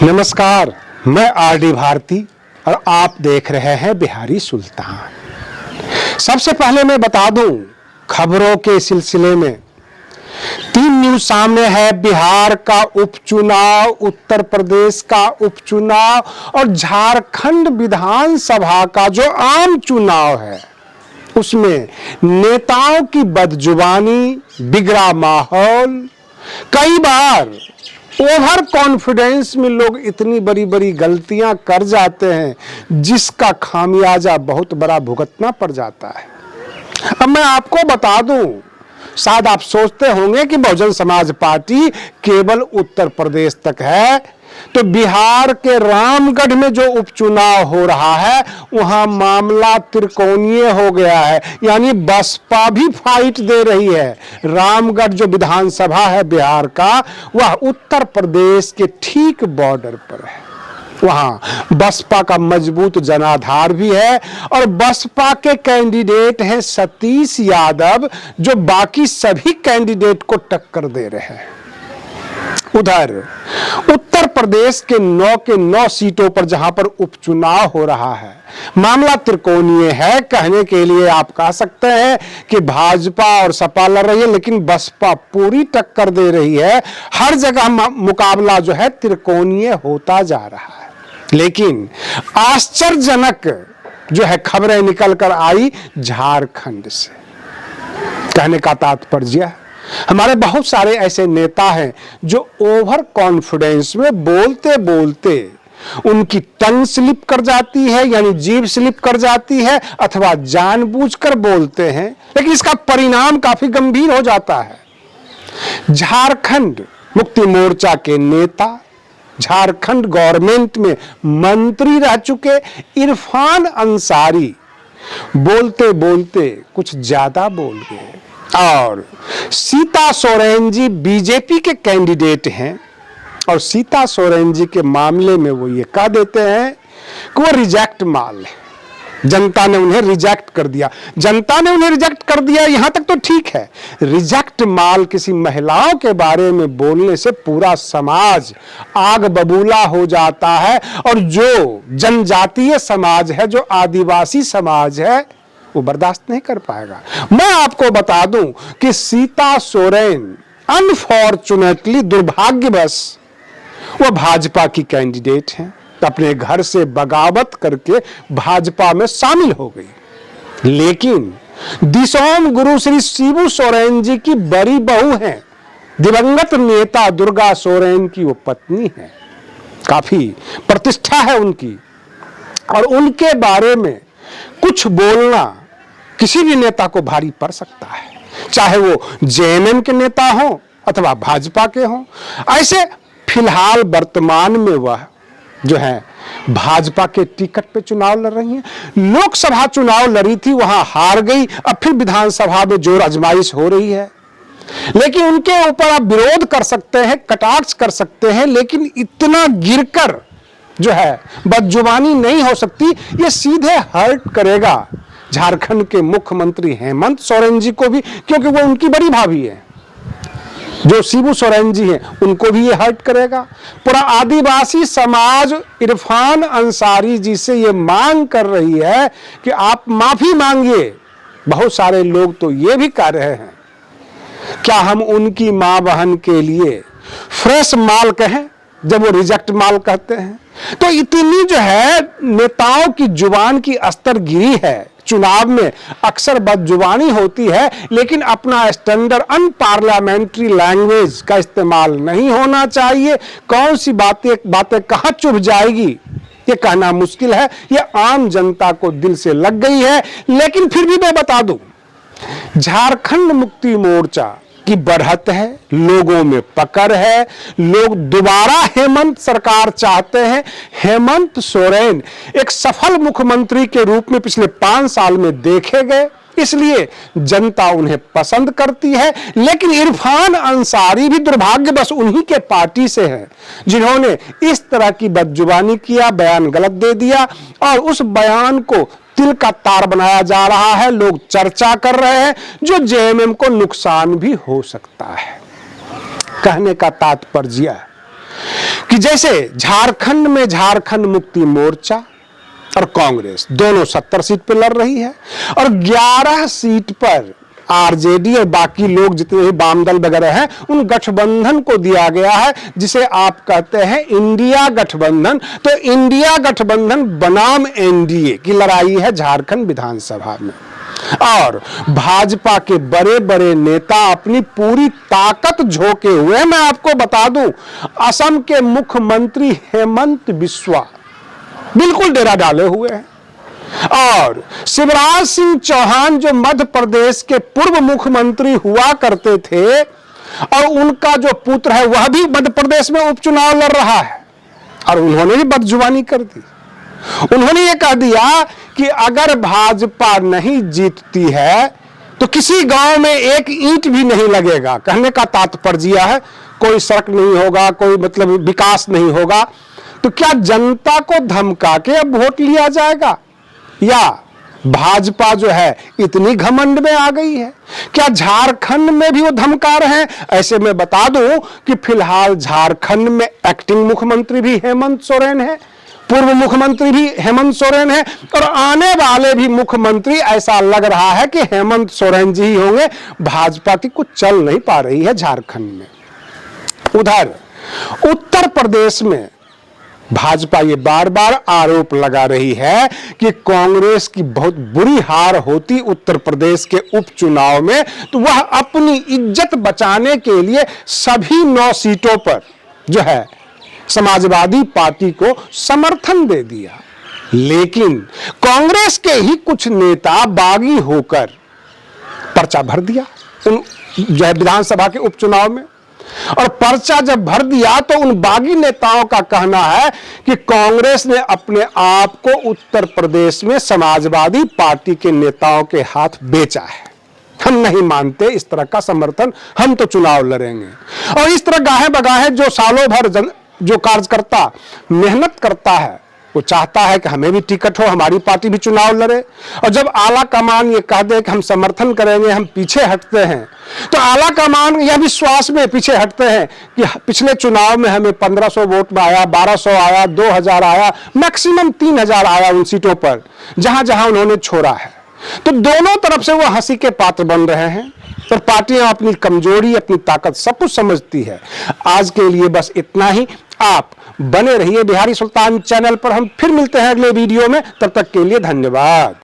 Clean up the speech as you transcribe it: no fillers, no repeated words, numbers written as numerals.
नमस्कार, मैं आरडी भारती और आप देख रहे हैं बिहारी सुल्तान। सबसे पहले मैं बता दूं, खबरों के सिलसिले में 3 न्यूज सामने है। बिहार का उपचुनाव, उत्तर प्रदेश का उपचुनाव और झारखंड विधानसभा का जो आम चुनाव है, उसमें नेताओं की बदजुबानी, बिगड़ा माहौल, कई बार ओवर कॉन्फिडेंस में लोग इतनी बड़ी बड़ी गलतियां कर जाते हैं जिसका खामियाजा बहुत बड़ा भुगतना पड़ जाता है। अब मैं आपको बता दूं, शायद आप सोचते होंगे कि बहुजन समाज पार्टी केवल उत्तर प्रदेश तक है, तो बिहार के रामगढ़ में जो उपचुनाव हो रहा है वहां मामला त्रिकोणीय हो गया है, यानी बसपा भी फाइट दे रही है। रामगढ़ जो विधानसभा है बिहार का, वह उत्तर प्रदेश के ठीक बॉर्डर पर है। वहां बसपा का मजबूत जनाधार भी है और बसपा के कैंडिडेट हैं सतीश यादव, जो बाकी सभी कैंडिडेट को टक्कर दे रहे हैं। उधर उत्तर प्रदेश के 9 के 9 सीटों पर जहां पर उपचुनाव हो रहा है, मामला त्रिकोणीय है। कहने के लिए आप कह सकते हैं कि भाजपा और सपा लड़ रही है, लेकिन बसपा पूरी टक्कर दे रही है। हर जगह मुकाबला जो है त्रिकोणीय होता जा रहा है। लेकिन आश्चर्यजनक जो है खबरें निकल कर आई झारखंड से। कहने का तात्पर्य, हमारे बहुत सारे ऐसे नेता हैं जो ओवर कॉन्फिडेंस में बोलते बोलते उनकी टंग स्लिप कर जाती है, यानी जीभ स्लिप कर जाती है, अथवा जानबूझकर बोलते हैं, लेकिन इसका परिणाम काफी गंभीर हो जाता है। झारखंड मुक्ति मोर्चा के नेता, झारखंड गवर्नमेंट में मंत्री रह चुके इरफान अंसारी बोलते बोलते कुछ ज्यादा बोल गए। और सीता सोरेन जी बीजेपी के कैंडिडेट हैं और सीता सोरेन जी के मामले में वो ये कह देते हैं कि वो रिजेक्ट माल है, जनता ने उन्हें रिजेक्ट कर दिया। जनता ने उन्हें रिजेक्ट कर दिया, यहां तक तो ठीक है। रिजेक्ट माल किसी महिलाओं के बारे में बोलने से पूरा समाज आग बबूला हो जाता है, और जो जनजातीय समाज है, जो आदिवासी समाज है, वो बर्दाश्त नहीं कर पाएगा। मैं आपको बता दूं कि सीता सोरेन अनफॉर्चुनेटली, दुर्भाग्यवश, वो भाजपा की कैंडिडेट हैं। अपने घर से बगावत करके भाजपा में शामिल हो गई। लेकिन दिसोम गुरु श्री शिबू सोरेन जी की बड़ी बहू हैं, दिवंगत नेता दुर्गा सोरेन की वो पत्नी है। काफी प्रतिष्ठा है उनकी, और उनके बारे में कुछ बोलना किसी भी नेता को भारी पड़ सकता है, चाहे वो जेएमएम के नेता हो अथवा भाजपा के हो। ऐसे फिलहाल वर्तमान में वह जो है भाजपा के टिकट पे चुनाव लड़ रही हैं। लोकसभा चुनाव लड़ी थी, वहां हार गई, अब फिर विधानसभा में जोर आजमाइश हो रही है। लेकिन उनके ऊपर आप विरोध कर सकते हैं, कटाक्ष कर सकते हैं, लेकिन इतना गिरकर जो है बदजुबानी नहीं हो सकती। ये सीधे हर्ट करेगा झारखंड के मुख्यमंत्री हेमंत सोरेन जी को भी, क्योंकि वो उनकी बड़ी भाभी है। जो शिबू सोरेन जी हैं उनको भी ये हर्ट करेगा। पूरा आदिवासी समाज इरफान अंसारी जी से ये मांग कर रही है कि आप माफी मांगिए। बहुत सारे लोग तो ये भी कह रहे हैं, क्या हम उनकी मां बहन के लिए फ्रेश माल कहें जब वो रिजेक्ट माल कहते हैं? तो इतनी जो है नेताओं की जुबान की अस्तर गिरी है। चुनाव में अक्सर बदजुबानी होती है, लेकिन अपना स्टैंडर्ड अनपार्लियामेंट्री लैंग्वेज का इस्तेमाल नहीं होना चाहिए। कौन सी बातें कहां चुभ जाएगी ये कहना मुश्किल है। ये आम जनता को दिल से लग गई है। लेकिन फिर भी मैं बता दूं, झारखंड मुक्ति मोर्चा की बढ़त है, लोगों में पकड़ है, लोग दोबारा हेमंत सरकार चाहते हैं। हेमंत सोरेन एक सफल मुख्यमंत्री के रूप में पिछले 5 साल में देखे गए, इसलिए जनता उन्हें पसंद करती है। लेकिन इरफान अंसारी भी दुर्भाग्यवश उन्हीं के पार्टी से हैं, जिन्होंने इस तरह की बदजुबानी किया, बयान गलत दे दिया, और उस बयान को तिल का तार बनाया जा रहा है। लोग चर्चा कर रहे हैं, जो जेएमएम को नुकसान भी हो सकता है। कहने का तात्पर्य कि जैसे झारखंड में झारखंड मुक्ति मोर्चा और कांग्रेस दोनों 70 सीट पर लड़ रही है और 11 सीट पर आरजेडी और बाकी लोग जितने भी वाम दल वगैरह हैं उन गठबंधन को दिया गया है, जिसे आप कहते हैं इंडिया गठबंधन। तो इंडिया गठबंधन बनाम एनडीए की लड़ाई है झारखंड विधानसभा में और भाजपा के बड़े बड़े नेता अपनी पूरी ताकत झोंके हुए हैं। मैं आपको बता दूं, असम के मुख्यमंत्री हेमंत बिस्वा बिल्कुल डेरा डाले हुए हैं और शिवराज सिंह चौहान जो मध्य प्रदेश के पूर्व मुख्यमंत्री हुआ करते थे और उनका जो पुत्र है वह भी मध्य प्रदेश में उपचुनाव लड़ रहा है और उन्होंने भी बदजुबानी कर दी। उन्होंने ये कह दिया कि अगर भाजपा नहीं जीतती है तो किसी गांव में एक ईंट भी नहीं लगेगा। कहने का तात्पर्य है कोई सड़क नहीं होगा, कोई मतलब विकास नहीं होगा। तो क्या जनता को धमका के अब वोट लिया जाएगा या भाजपा जो है इतनी घमंड में आ गई है? क्या झारखंड में भी वो धमका रहे हैं? ऐसे में बता दूं कि फिलहाल झारखंड में एक्टिंग मुख्यमंत्री भी हेमंत सोरेन है, पूर्व मुख्यमंत्री भी हेमंत सोरेन है और आने वाले भी मुख्यमंत्री ऐसा लग रहा है कि हेमंत सोरेन जी ही होंगे। भाजपा की कुछ चल नहीं पा रही है झारखंड में। उधर उत्तर प्रदेश में भाजपा ये बार बार आरोप लगा रही है कि कांग्रेस की बहुत बुरी हार होती उत्तर प्रदेश के उपचुनाव में तो वह अपनी इज्जत बचाने के लिए सभी 9 सीटों पर जो है समाजवादी पार्टी को समर्थन दे दिया। लेकिन कांग्रेस के ही कुछ नेता बागी होकर पर्चा भर दिया उन जो है विधानसभा के उपचुनाव में और पर्चा जब भर दिया तो उन बागी नेताओं का कहना है कि कांग्रेस ने अपने आप को उत्तर प्रदेश में समाजवादी पार्टी के नेताओं के हाथ बेचा है। हम नहीं मानते इस तरह का समर्थन, हम तो चुनाव लड़ेंगे। और इस तरह गाहे बगाहे जो सालों भर जो कार्यकर्ता मेहनत करता है वो चाहता है कि हमें भी टिकट हो, हमारी पार्टी भी चुनाव लड़े। और जब आला कमान ये कह दे कि हम समर्थन करेंगे, हम पीछे हटते हैं, तो आला कमान यह विश्वास में पीछे हटते हैं कि पिछले चुनाव में हमें 1500 वोट में आया, 1200 आया, 2000 आया, मैक्सिमम 3000 आया उन सीटों पर जहां जहां उन्होंने छोड़ा है। तो दोनों तरफ से वो हंसी के पात्र बन रहे हैं और पार्टियां अपनी कमजोरी अपनी ताकत सब कुछ समझती है। आज के लिए बस इतना ही। आप बने रहिए बिहारी सुल्तान चैनल पर। हम फिर मिलते हैं अगले वीडियो में, तब तक के लिए धन्यवाद।